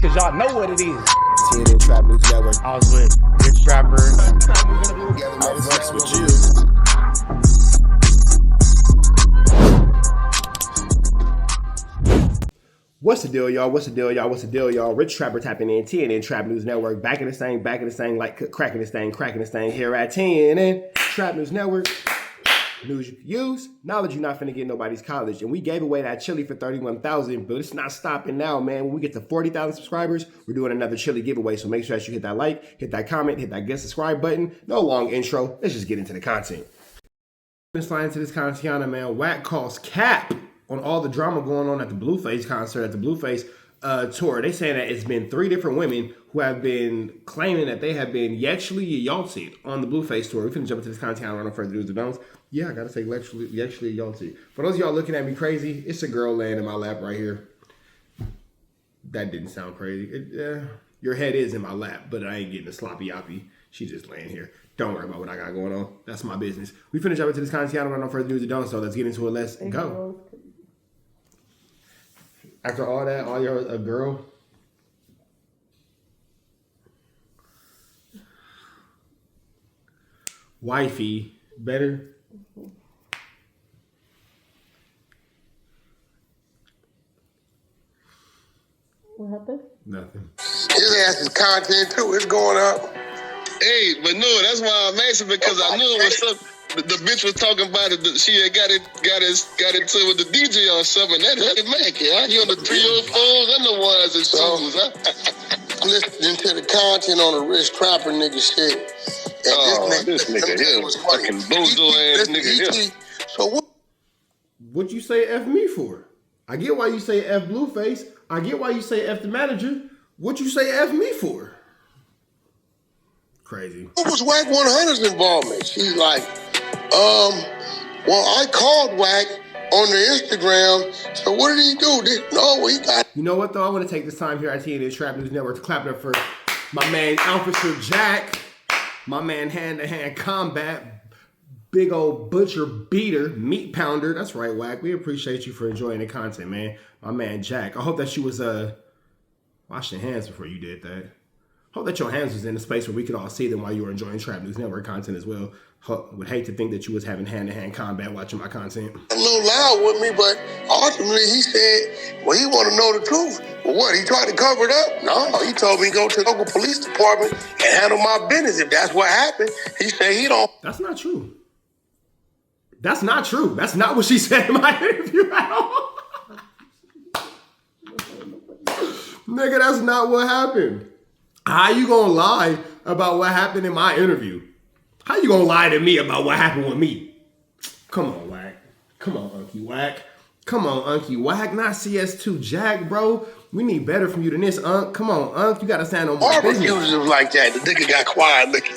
cause y'all know what it is. TNN Trap News Network. I was with Rich Trapper. I works with you. What's the deal, y'all? What's the deal, y'all? What's the deal, y'all? Rich Trapper tapping in, TNN Trap News Network. Back in this thing, like cracking this thing here at TNN Trap News Network. News you can use, knowledge you're not finna get nobody's college. And we gave away that chili for $31,000, but it's not stopping now, man. When we get to 40,000 subscribers, we're doing another chili giveaway. So make sure that you hit that like, hit that comment, hit that get subscribe button. No long intro. Let's just get into the content. Let's slide into this content, man. Wack calls cap on all the drama going on at the Blueface concert, at the Blueface tour. They saying that it's been 3 different women who have been claiming that they have been actually yalted on the Blueface tour. We're finna jump into this content. I don't know further do's or don'ts. Yeah, I gotta say actually yalted. For those of y'all looking at me crazy, it's a girl laying in my lap right here. That didn't sound crazy. Your head is in my lap, but I ain't getting a sloppy yoppy. She's just laying here. Don't worry about what I got going on. That's my business. We finna jump into this content. I don't know further do's or don'ts, so let's get into it. Let's go. After all that, all you're a girl. Wifey, better. What happened? Nothing. His ass is content too. It's going up. Hey, but no, that's why I'm asking, because I knew it was something. The bitch was talking about it. She had got into with the DJ or something. That Mac, yeah. You on the 304s and the ones and twos, huh? Listening to the content on the Rich Trapper nigga shit. And this nigga here was fucking bozo ass nigga here. So what? What'd you say F me for? I get why you say F Blueface. I get why you say F the manager. What you say F me for? Crazy. What was Wack 100's involvement? She's like, well, I called Wack on the Instagram. So what did he do? No, he got. You know what though? I want to take this time here at TNN Trap News Network to clap it up for my man Officer Jack, my man Hand to Hand Combat, big old butcher beater, meat pounder. That's right, Wack. We appreciate you for enjoying the content, man. My man Jack. I hope that you was washing your hands before you did that. Hope that your hands was in a space where we could all see them while you were enjoying Trap News Network content as well. Would hate to think that you was having hand-to-hand combat watching my content. A little loud with me, but ultimately he said, well, he want to know the truth. Well, what, he tried to cover it up? No, he told me to go to the local police department and handle my business. If that's what happened, he said he don't. That's not true. That's not true. That's not what she said in my interview at all. Nigga, that's not what happened. How you gonna lie about what happened in my interview? How you gonna lie to me about what happened with me? Come on, Wack. Come on, Unky Wack. Come on, Unky Wack. Not CS2 Jack, bro. We need better from you than this, Unk. Come on, Unk. You gotta stand on my business. Barbecue like that. The nigga got quiet looking.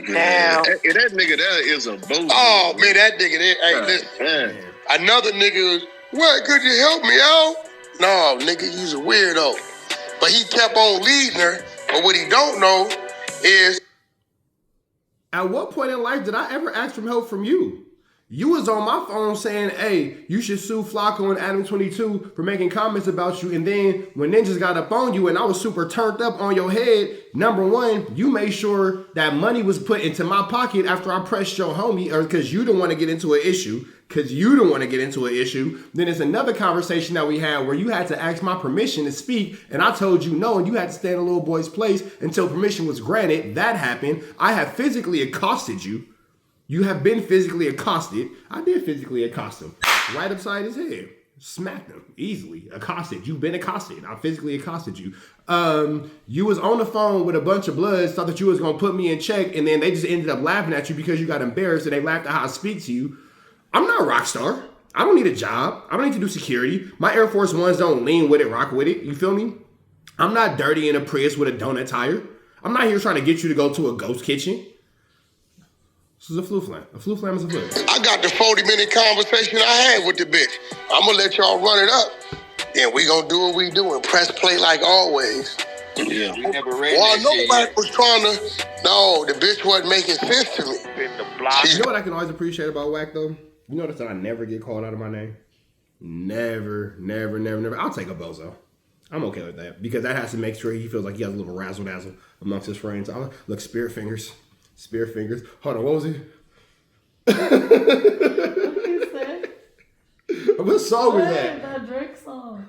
Damn. That nigga there is a bozo. Oh, man, that nigga there. Hey, listen. Another nigga was, what, could you help me out? No, nigga, you's a weirdo. But he kept on leading her. But what he don't know is, at what point in life did I ever ask for help from you? You was on my phone saying, hey, you should sue Flacco and Adam22 for making comments about you. And then when Ninjas got up on you and I was super turned up on your head, number one, you made sure that money was put into my pocket after I pressed your homie, or because you didn't want to get into an issue. Then it's another conversation that we had where you had to ask my permission to speak, and I told you no, and you had to stay in a little boy's place until permission was granted. That happened. I have physically accosted you. You have been physically accosted. I did physically accost him. Right upside his head. Smacked him. Easily. Accosted. You've been accosted. I physically accosted you. You was on the phone with a bunch of bloods, thought that you was going to put me in check, and then they just ended up laughing at you because you got embarrassed, and they laughed at how I speak to you. I'm not a rock star. I don't need a job. I don't need to do security. My Air Force Ones don't lean with it, rock with it. You feel me? I'm not dirty in a Prius with a donut tire. I'm not here trying to get you to go to a ghost kitchen. This is a flu flam. A flu flam is a flu. I got the 40-minute conversation I had with the bitch. I'm going to let y'all run it up. Then we going to do what we do and press play like always. Yeah. We never read well, nobody was trying to. No, the bitch wasn't making sense to me. You know what I can always appreciate about Wack, though? You notice that I never get called out of my name? Never. I'll take a bozo. I'm okay with that because that has to make sure he feels like he has a little razzle dazzle amongst his friends. Look, spirit fingers. Hold on, what was it? What he said? What song was Hey, that? that Drake song.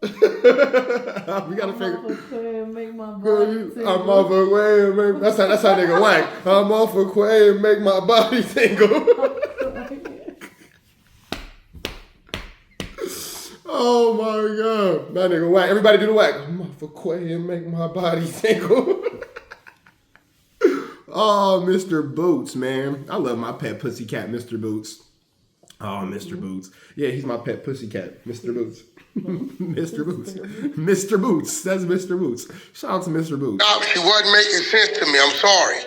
We gotta figure. Make my body tingle. I'm off a way. That's how nigga whack. I'm off a quay and make my body tingle. Oh my god, that nigga whack. Everybody do the whack. I'm off a quay and make my body tingle. Oh, Mr. Boots, man. I love my pet pussycat, Mr. Boots. Oh, Mr. Boots. Yeah, he's my pet pussycat, Mr. Boots. Mr. Boots. Mr. Boots. That's Mr. Boots. Shout out to Mr. Boots. No, she wasn't making sense to me. I'm sorry.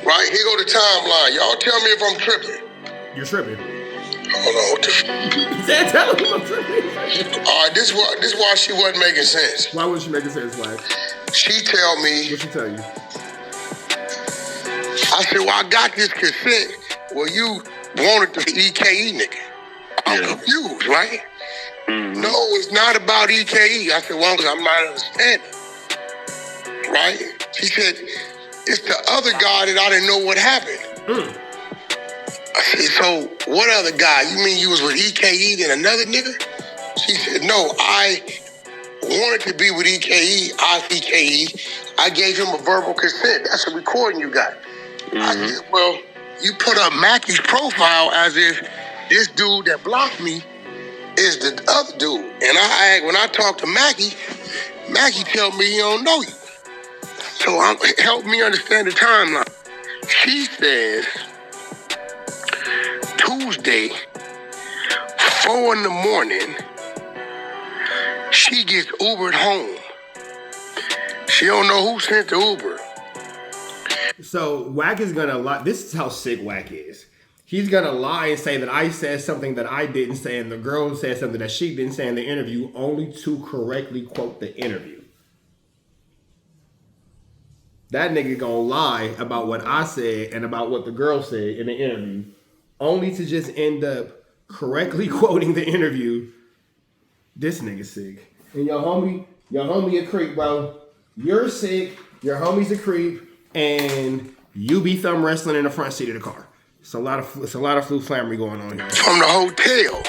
Right, here go the timeline. Y'all tell me if I'm tripping. You're tripping. Hold on, what the Dad, tell him I'm tripping. All right, this is why she wasn't making sense. Why wasn't she making sense, Flag? She tell me, What'd she tell you? I said, well, I got this consent. Well, you wanted the EKE nigga. I'm confused, right? No, it's not about EKE. I said, well, I'm not understanding. Right? She said, it's the other guy that I didn't know what happened. I said, so what other guy? You mean you was with EKE then another nigga? She said, no, I wanted to be with EKE. I gave him a verbal consent. That's a recording you got. I said, well, you put up Mackie's profile as if this dude that blocked me is the other dude. And when I talk to Mackie tell me he don't know you. So help me understand the timeline. She says Tuesday, 4 a.m, she gets Ubered home. She don't know who sent the Uber. So Wack is gonna lie. This is how sick Wack is. He's gonna lie and say that I said something that I didn't say, and the girl said something that she didn't say in the interview, only to correctly quote the interview. That nigga gonna lie about what I said and about what the girl said in the interview, only to just end up correctly quoting the interview. This nigga sick. And your homie a creep, bro. You're sick. Your homie's a creep. And you be thumb wrestling in the front seat of the car. It's a lot of flu flammery going on here. From the hotel,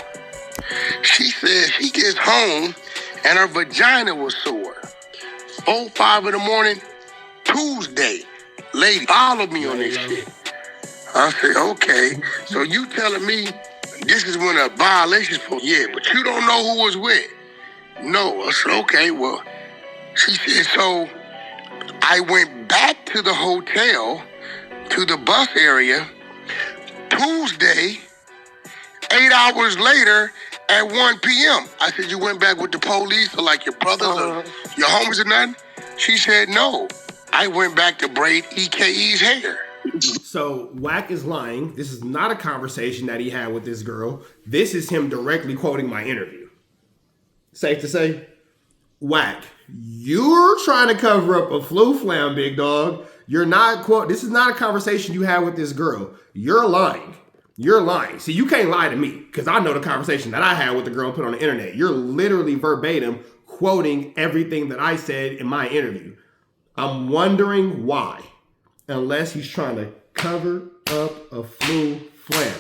she said she gets home and her vagina was sore. 4:05 in the morning, Tuesday. Lady, follow me on this shit. I said, okay. So you telling me this is when a violation's for? Yeah, but you don't know who was with. No. I said, okay, well, she said, so I went back to the hotel, to the bus area, Tuesday, 8 hours later at 1 p.m. I said, you went back with the police or like your brothers or your homies or nothing? She said, no. I went back to braid EKE's hair. So Wack is lying. This is not a conversation that he had with this girl. This is him directly quoting my interview. Safe to say, Wack, you're trying to cover up a flu flam, big dog. You're not this is not a conversation you had with this girl. You're lying. You're lying. See, you can't lie to me because I know the conversation that I had with the girl put on the internet. You're literally verbatim quoting everything that I said in my interview. I'm wondering why, unless he's trying to cover up a flu flam.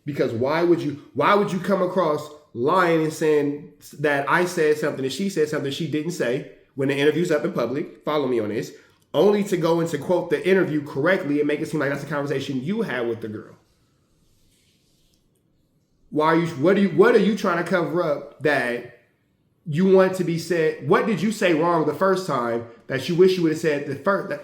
Because why would you come across lying and saying that I said something and she said something she didn't say when the interview's up in public? Follow me on this. Only to go and to quote the interview correctly and make it seem like that's a conversation you had with the girl. What are you trying to cover up that you want to be said? What did you say wrong the first time that you wish you would have said the first?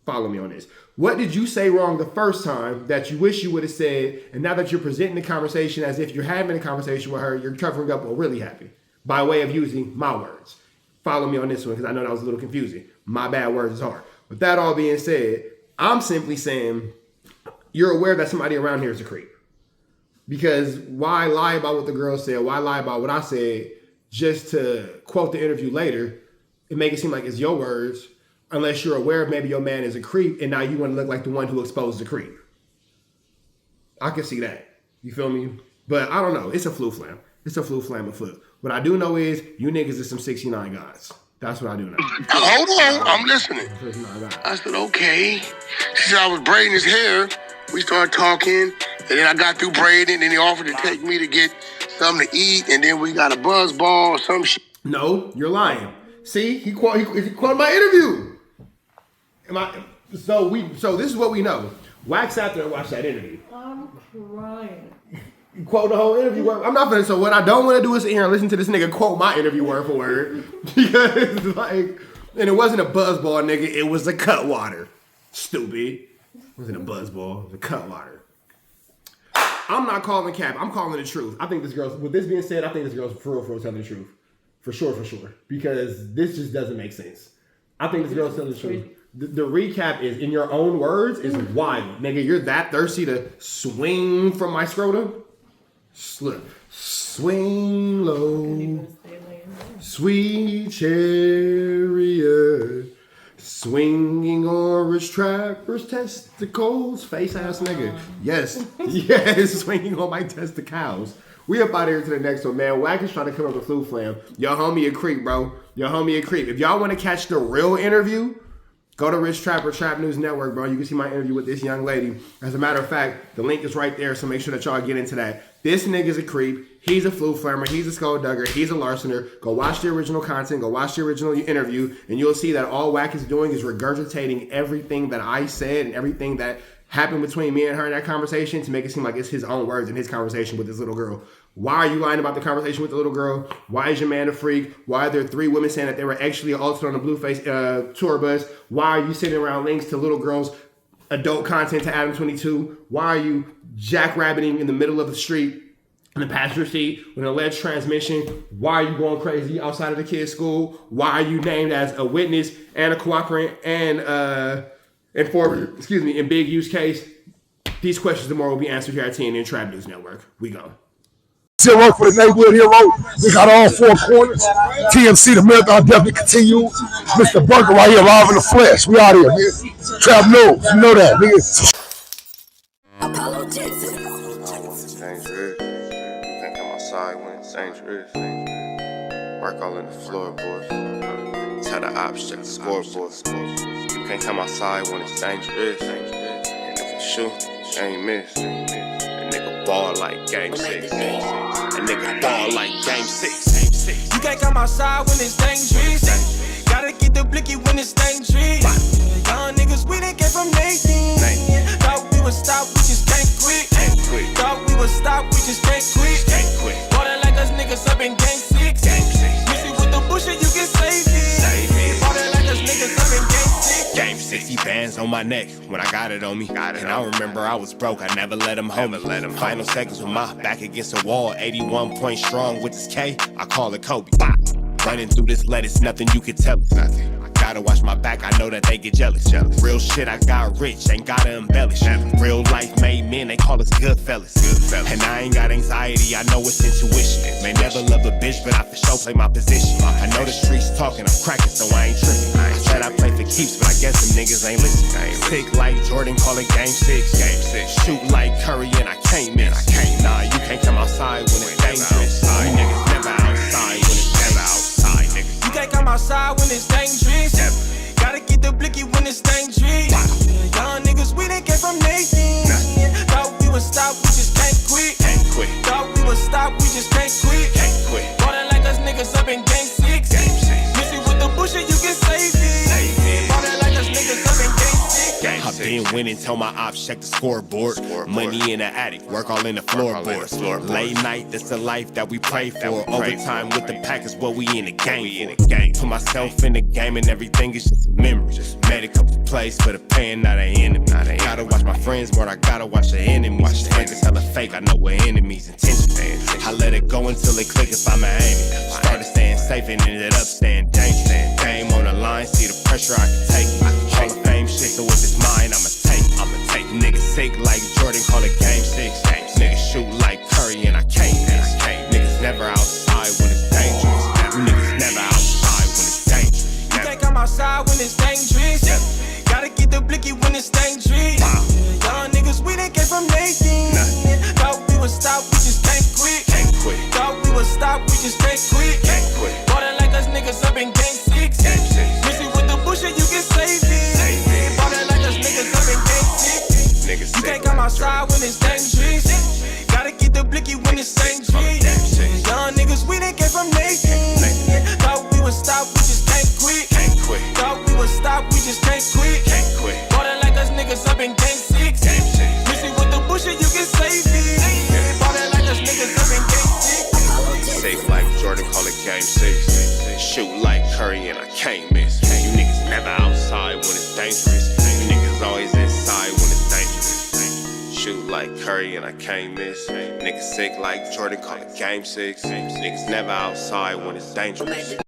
Follow me on this. What did you say wrong the first time that you wish you would have said, and now that you're presenting the conversation as if you're having a conversation with her, you're covering up what really happened by way of using my words. Follow me on this one because I know that was a little confusing. My bad, words is hard. With that all being said, I'm simply saying you're aware that somebody around here is a creep. Because why lie about what the girl said? Why lie about what I said just to quote the interview later and make it seem like it's your words, unless you're aware of maybe your man is a creep and now you want to look like the one who exposed the creep. I can see that. You feel me? But I don't know. It's a flu flam. It's a flu flame afoot. What I do know is you niggas is some 69 guys. That's what I do know. Hold on, I'm listening. 69 guys. I said, okay. She said I was braiding his hair. We started talking, and then I got through braiding, and then he offered to take me to get something to eat, and then we got a buzz ball or some shit. No, you're lying. See, he quoted my interview. So this is what we know. Wax out there and watch that interview. I'm crying. You quote the whole interview word. I'm not gonna. So what I don't want to do is sit here and listen to this nigga quote my interview word for word, because like, and it wasn't a buzzball, nigga. It was a Cutwater. Stupid. It wasn't a buzzball. It was a Cutwater. I'm not calling cap. I'm calling the truth. I think this girl's. With this being said, I think this girl's for real telling the truth. For sure. Because this just doesn't make sense. I think this girl's telling the truth. The recap is, in your own words, is wild. Nigga, you're that thirsty to swing from my scrotum? Slip. Swing low. Sweet chariot. Swinging orange trappers, testicles. Face ass nigga. Yes. Swinging on my testicles. We up out here to the next one, man. Wack is trying to come up with flu flam. Your homie a creep, bro. Your homie a creep. If y'all want to catch the real interview, go to Rich Trapper Trap News Network, bro. You can see my interview with this young lady. As a matter of fact, the link is right there, so make sure that y'all get into that. This nigga's a creep. He's a flu flammer. He's a skulldugger. He's a larcener. Go watch the original content. Go watch the original interview, and you'll see that all Wack is doing is regurgitating everything that I said and everything that happened between me and her in that conversation to make it seem like it's his own words in his conversation with this little girl. Why are you lying about the conversation with the little girl? Why is your man a freak? Why are there 3 women saying that they were actually assaulted on the Blueface tour bus? Why are you sending around links to little girls' adult content to Adam 22? Why are you jackrabbiting in the middle of the street in the passenger seat with an alleged transmission? Why are you going crazy outside of the kid's school? Why are you named as a witness and a cooperant and informant, in big use case? These questions and more will be answered here at TNN Trap News Network. We go. Still work for the neighborhood hero. We got all 4 corners. TMC, the marathon definitely continue. Mr. Burger right here, live in the flesh. We out here, nigga. Trap News, you know that, nigga. Dangerous. Can't come outside when it's dangerous. Work all in the floorboard. Tell the ops, check the scoreboard. You can't come outside when it's dangerous. And if you shoot, you ain't miss. A nigga ball like game 6. A nigga ball like game 6. You can't come outside when it's dangerous. Gotta get the blicky when it's dangerous. Young niggas, we done came from Nathan. Thought we would stop, we just can't quit. Thought we would stop, we just can't quit. Water like us niggas up in game 6. Missy with the bullshit, you can save it. Water like us niggas up in game 6. Game 60 bands on my neck when I got it on me. And I remember I was broke, I never let him hold me. Final seconds with my back against the wall. 81 point strong with this K, I call it Kobe. Running through this lettuce, nothing you can tell us. Gotta watch my back, I know that they get jealous. Real shit, I got rich, ain't gotta embellish. Real life made men, they call us good fellas. And I ain't got anxiety, I know it's intuition. May never love a bitch, but I for sure play my position. I know the streets talking, I'm cracking, so I ain't tripping. I said I play for keeps, but I guess them niggas ain't listening. Sick like Jordan, call it game 6. Shoot like Curry, and I can't miss. Nah, you can't come outside when it's dangerous. You niggas never outside when it's never outside, nigga. You can't come outside when it's dangerous. Gotta get the blicky when it's dangerous. Young niggas, we done came from Nathan. Thought we would stop, we just can't quit. Thought we would stop, we just can't quit. Water like us niggas up in game 6. Missy with the bullshit, you can save it. Water like us niggas up in game 6. I've been winning, tell my ops check the scoreboard. Money in the attic, work all in the floorboards. Late night, that's the life that we pray for. Overtime with the pack is what we in the game for. Put myself in the game and everything is just a memory. Made a couple plays for the pain, not an enemy. Gotta watch my friends more, I gotta watch the enemies. Friends is hella fake, I know we're enemies. Intention. I let it go until it click if I'm aiming. Started staying safe and ended up staying dangerous. Game on the line, see the pressure I can take. Hall of Fame shit, so if it's mine, I'ma take. Niggas sick like Jordan, call it game 6. Niggas shoot like Curry, and I can't miss. Niggas never outside when it's dangerous. You niggas never outside when it's dangerous. You can't come outside when it's dangerous. Gotta get the blicky when it's dangerous. Young niggas, we done came from Nathan. Thought we would stop, we just can't quit. Thought we would when it's dangerous. Gotta get the blicky when it's dangerous. Young niggas, we done came from Nathan. Thought we would stop, we just can't quit. Thought we would stop, we just can't quit. Ballin' like us niggas up in game 6. Missing with the bullshit, you can save me. Ballin' like us niggas up in game 6. Safe like Jordan, call it game 6. Shoot like Curry and I can't miss. You niggas never outside when it's dangerous. You niggas always inside when it's dangerous. Shoot like Curry and I can't miss. Niggas sick like Jordan, call it game 6. Niggas never outside when it's dangerous.